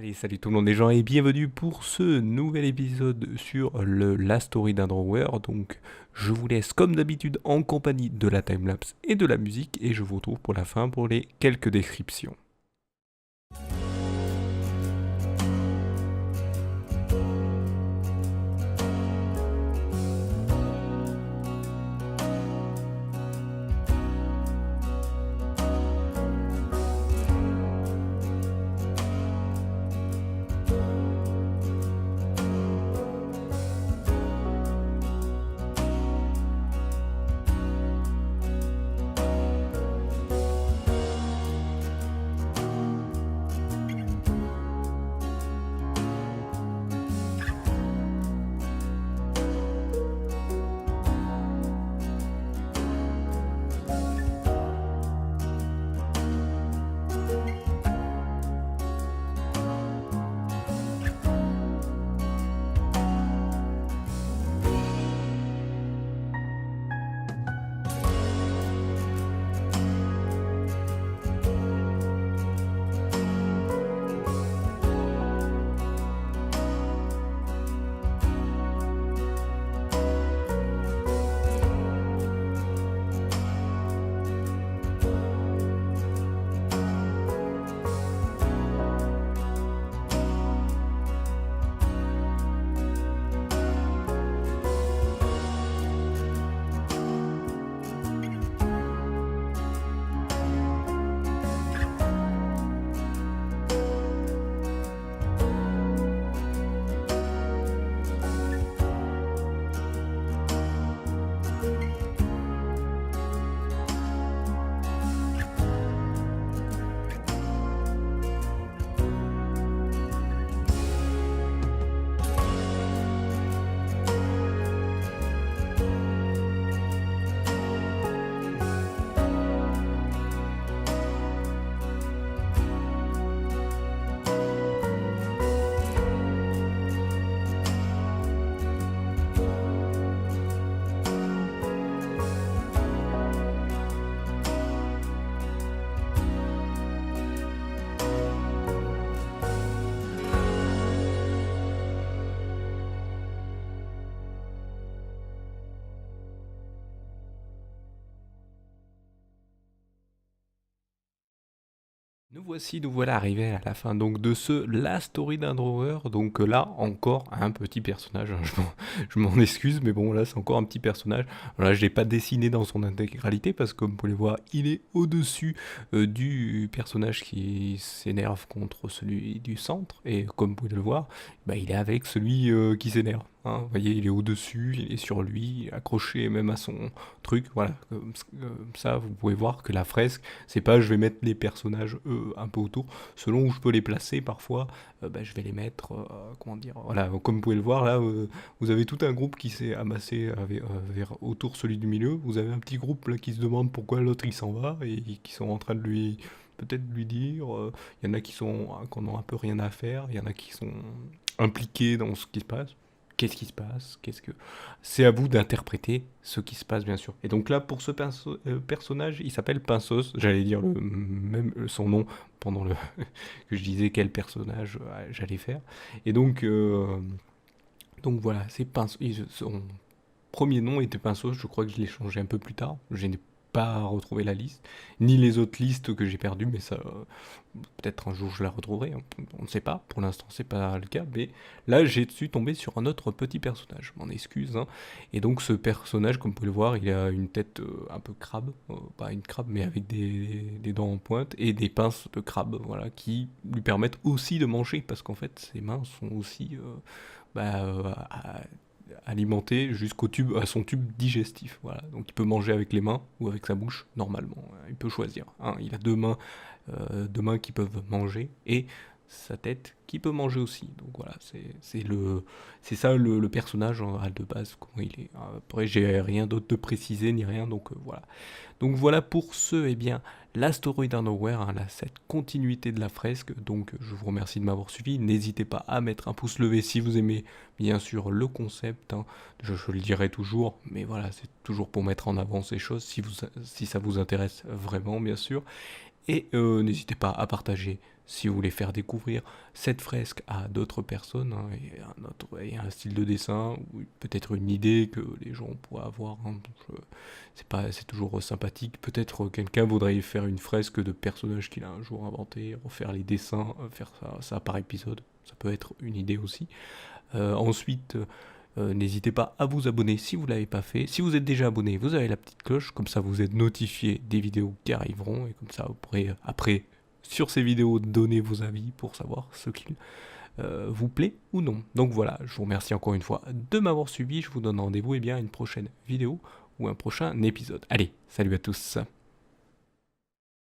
Allez, salut tout le monde les gens et bienvenue pour ce nouvel épisode sur la story d'un drawer. Donc je vous laisse comme d'habitude en compagnie de la timelapse et de la musique et je vous retrouve pour la fin pour les quelques descriptions. Nous voilà arrivés à la fin donc de ce La Story d'un Drawer. Donc là encore un petit personnage, hein, je m'en excuse, mais bon là c'est encore un petit personnage. Là je l'ai pas dessiné dans son intégralité parce que comme vous pouvez le voir, il est au-dessus du personnage qui s'énerve contre celui du centre. Et comme vous pouvez le voir, bah, il est avec celui qui s'énerve. Hein. Vous voyez, il est au-dessus, il est sur lui, accroché même à son truc. Voilà, comme ça vous pouvez voir que la fresque, c'est pas je vais mettre les personnages un peu autour, selon où je peux les placer parfois, bah, je vais les mettre, comment dire, voilà, comme vous pouvez le voir là, vous avez tout un groupe qui s'est amassé vers autour celui du milieu, vous avez un petit groupe là qui se demande pourquoi l'autre il s'en va et qui sont en train de lui peut-être lui dire, il y en a qui en ont un peu rien à faire, il y en a qui sont impliqués dans ce qui se passe. Qu'est-ce qui se passe? Qu'est-ce que c'est à vous d'interpréter ce qui se passe bien sûr. Et donc là pour ce personnage, il s'appelle Pinsos. J'allais dire même son nom pendant le que je disais quel personnage j'allais faire. Et donc voilà, c'est Pinsos. Son premier nom était Pinsos. Je crois que je l'ai changé un peu plus tard. Je n'ai pas retrouvé la liste, ni les autres listes que j'ai perdues, mais ça, peut-être un jour je la retrouverai, hein. On ne sait pas, pour l'instant c'est pas le cas, mais là j'ai suis tombé sur un autre petit personnage, je m'en excuse, hein. Et donc ce personnage, comme vous pouvez le voir, il a une tête un peu crabe, pas une crabe, mais avec des dents en pointe et des pinces de crabe, voilà, qui lui permettent aussi de manger, parce qu'en fait ses mains sont aussi bah, alimenté jusqu'au tube, à son tube digestif. Voilà. Donc il peut manger avec les mains ou avec sa bouche normalement. Il peut choisir. Hein. Il a deux mains qui peuvent manger et sa tête qui peut manger aussi. Donc voilà, c'est ça le personnage de base, comment il est. Après j'ai rien d'autre de précisé ni rien, donc voilà. Donc voilà pour ce, eh bien, l'Asteroid Nowhere, hein, cette continuité de la fresque. Donc je vous remercie de m'avoir suivi. N'hésitez pas à mettre un pouce levé si vous aimez bien sûr le concept. Hein. Je le dirai toujours, mais voilà, c'est toujours pour mettre en avant ces choses si ça vous intéresse vraiment, bien sûr. Et n'hésitez pas à partager si vous voulez faire découvrir cette fresque à d'autres personnes, hein, et un style de dessin, ou peut-être une idée que les gens pourraient avoir, hein. C'est toujours sympathique. Peut-être quelqu'un voudrait faire une fresque de personnages qu'il a un jour inventé, refaire les dessins, faire ça par épisode. Ça peut être une idée aussi. Ensuite, n'hésitez pas à vous abonner si vous ne l'avez pas fait. Si vous êtes déjà abonné, vous avez la petite cloche, comme ça vous êtes notifié des vidéos qui arriveront, et comme ça vous pourrez après, sur ces vidéos, donner vos avis pour savoir ce qui vous plaît ou non. Donc voilà, je vous remercie encore une fois de m'avoir suivi. Je vous donne rendez-vous à une prochaine vidéo ou un prochain épisode. Allez, salut à tous.